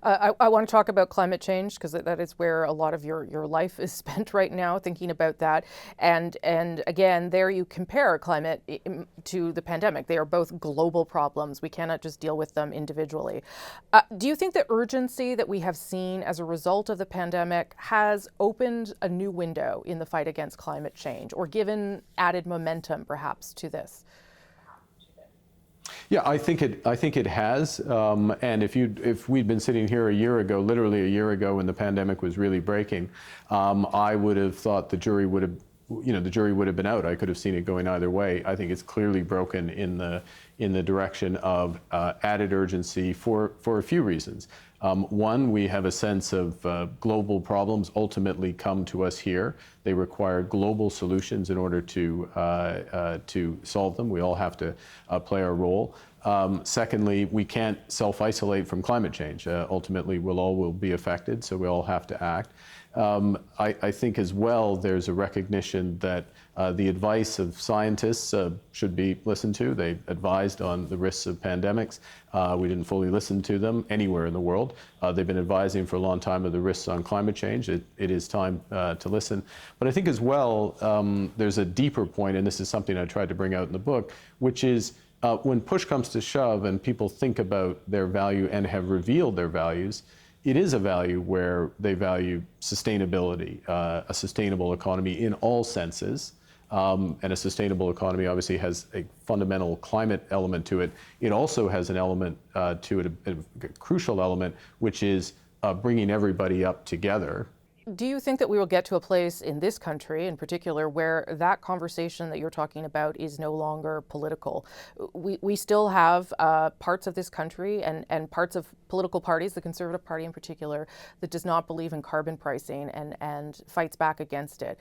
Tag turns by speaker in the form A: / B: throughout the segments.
A: I want to talk about climate change because that is where a lot of your life is spent right now, thinking about that. And again, there you compare climate to the pandemic. They are both global problems. We cannot just deal with them individually. Do you think the urgency that we have seen as a result of the pandemic has opened a new window in the fight against climate change, or given added momentum perhaps to this?
B: Yeah, I think it has. And if we'd been sitting here a year ago, literally a year ago, when the pandemic was really breaking, I would have thought the jury would have been out. I could have seen it going either way. I think it's clearly broken in the direction of added urgency for a few reasons. One, we have a sense of global problems ultimately come to us here. They require global solutions in order to solve them. We all have to play our role. Secondly, we can't self-isolate from climate change. Ultimately, we'll be affected, so we all have to act. I think as well there's a recognition that the advice of scientists should be listened to. They advised on the risks of pandemics. We didn't fully listen to them anywhere in the world. They've been advising for a long time of the risks on climate change. It is time to listen. But I think as well there's a deeper point, and this is something I tried to bring out in the book, which is when push comes to shove and people think about their value and have revealed their values, it is a value where they value sustainability, a sustainable economy in all senses. And a sustainable economy obviously has a fundamental climate element to it. It also has an element to it, a crucial element, which is bringing everybody up together.
A: Do you think that we will get to a place in this country in particular where that conversation that you're talking about is no longer political? We still have parts of this country and parts of political parties, the Conservative Party in particular, that does not believe in carbon pricing and fights back against it.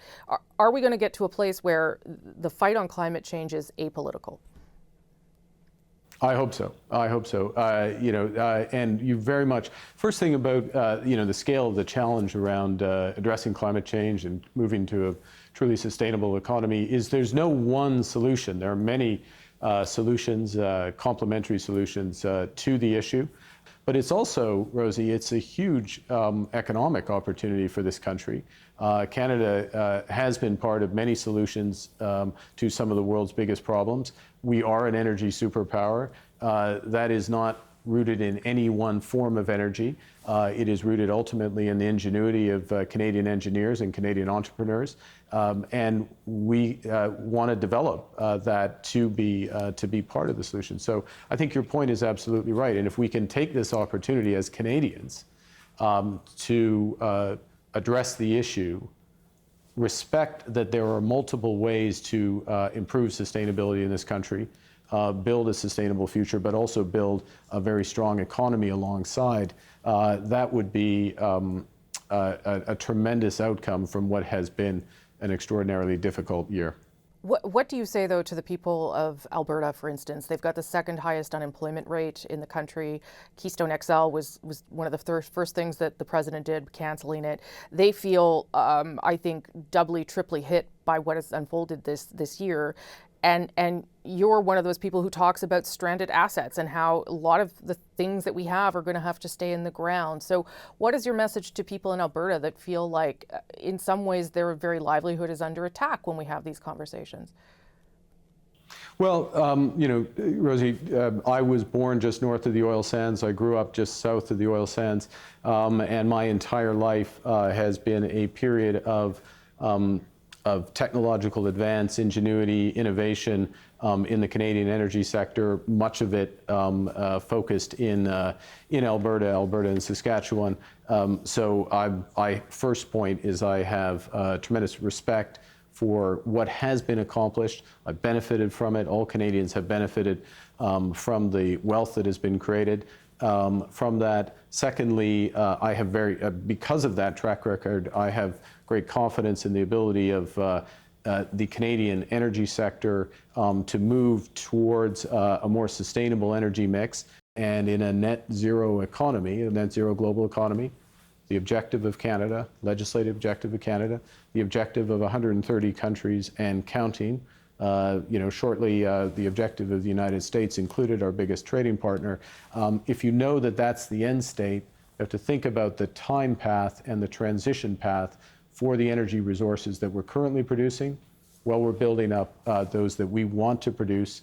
A: Are we going to get to a place where the fight on climate change is apolitical?
B: I hope so. I hope so. And you very much, first thing about, the scale of the challenge around addressing climate change and moving to a truly sustainable economy is there's no one solution. There are many solutions, complementary solutions to the issue. But it's also, Rosie, it's a huge economic opportunity for this country. Canada has been part of many solutions to some of the world's biggest problems. We are an energy superpower. That is not rooted in any one form of energy. It is rooted ultimately in the ingenuity of Canadian engineers and Canadian entrepreneurs. And we want to develop that to be part of the solution. So I think your point is absolutely right. And if we can take this opportunity as Canadians to address the issue, respect that there are multiple ways to improve sustainability in this country, build a sustainable future, but also build a very strong economy alongside, that would be a tremendous outcome from what has been an extraordinarily difficult year.
A: What do you say, though, to the people of Alberta, for instance? They've got the second highest unemployment rate in the country. Keystone XL was one of the first things that the president did, canceling it. They feel, I think, doubly, triply hit by what has unfolded this year. And you're one of those people who talks about stranded assets and how a lot of the things that we have are going to have to stay in the ground. So what is your message to people in Alberta that feel like in some ways their very livelihood is under attack when we have these conversations?
B: Well, Rosie, I was born just north of the oil sands. I grew up just south of the oil sands. And my entire life has been a period of technological advance, ingenuity, innovation in the Canadian energy sector, much of it focused in Alberta and Saskatchewan. So my first point is I have tremendous respect for what has been accomplished. I've benefited from it. All Canadians have benefited from the wealth that has been created from that. Secondly, I have because of that track record, I have great confidence in the ability of the Canadian energy sector to move towards a more sustainable energy mix. And in a net zero economy, a net zero global economy, the objective of Canada, legislative objective of Canada, the objective of 130 countries and counting, shortly the objective of the United States included, our biggest trading partner. If you know that that's the end state, have to think about the time path and the transition path for the energy resources that we're currently producing while we're building up those that we want to produce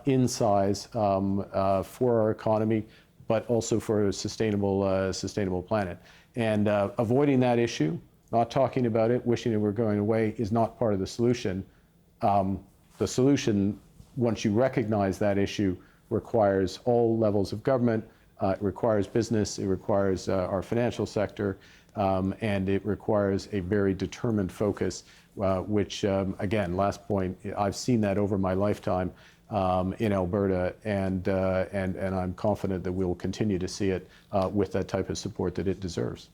B: in size for our economy, but also for a sustainable planet. And avoiding that issue, not talking about it, wishing it were going away, is not part of the solution. The solution, once you recognize that issue, requires all levels of government, it requires business, it requires our financial sector, and it requires a very determined focus, which, again, last point, I've seen that over my lifetime in Alberta, and I'm confident that we will continue to see it with that type of support that it deserves.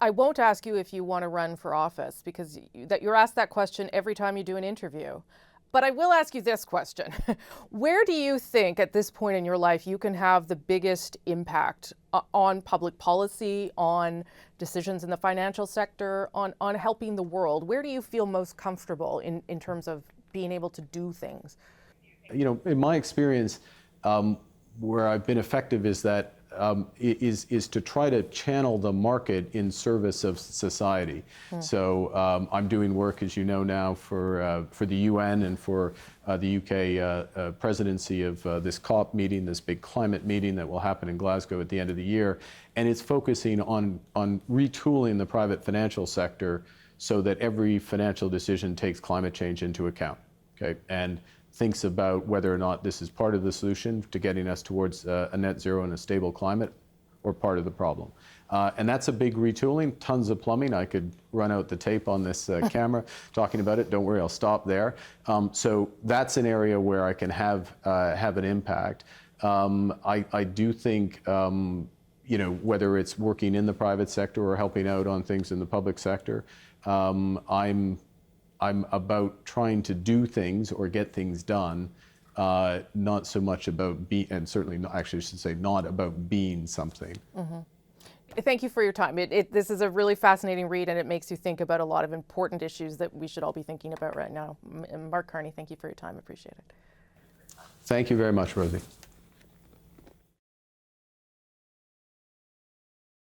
A: I won't ask you if you want to run for office, because you're asked that question every time you do an interview. But I will ask you this question. Where do you think at this point in your life you can have the biggest impact on public policy, on decisions in the financial sector, on helping the world? Where do you feel most comfortable in terms of being able to do things?
B: You know, in my experience, where I've been effective is that is to try to channel the market in service of society. So I'm doing work, as you know now, for the UN and for the UK presidency of this COP meeting, this big climate meeting that will happen in Glasgow at the end of the year. And it's focusing on retooling the private financial sector so that every financial decision takes climate change into account. Okay, and thinks about whether or not this is part of the solution to getting us towards a net zero and a stable climate, or part of the problem. And that's a big retooling, tons of plumbing. I could run out the tape on this camera talking about it. Don't worry, I'll stop there. So that's an area where I can have an impact. I do think, you know, whether it's working in the private sector or helping out on things in the public sector, I'm about trying to do things or get things done, not so much about being, and certainly not, actually I should say, not about being something.
A: Mm-hmm. Thank you for your time. This is a really fascinating read, and it makes you think about a lot of important issues that we should all be thinking about right now. Mark Carney, thank you for your time. Appreciate it.
B: Thank you very much, Rosie.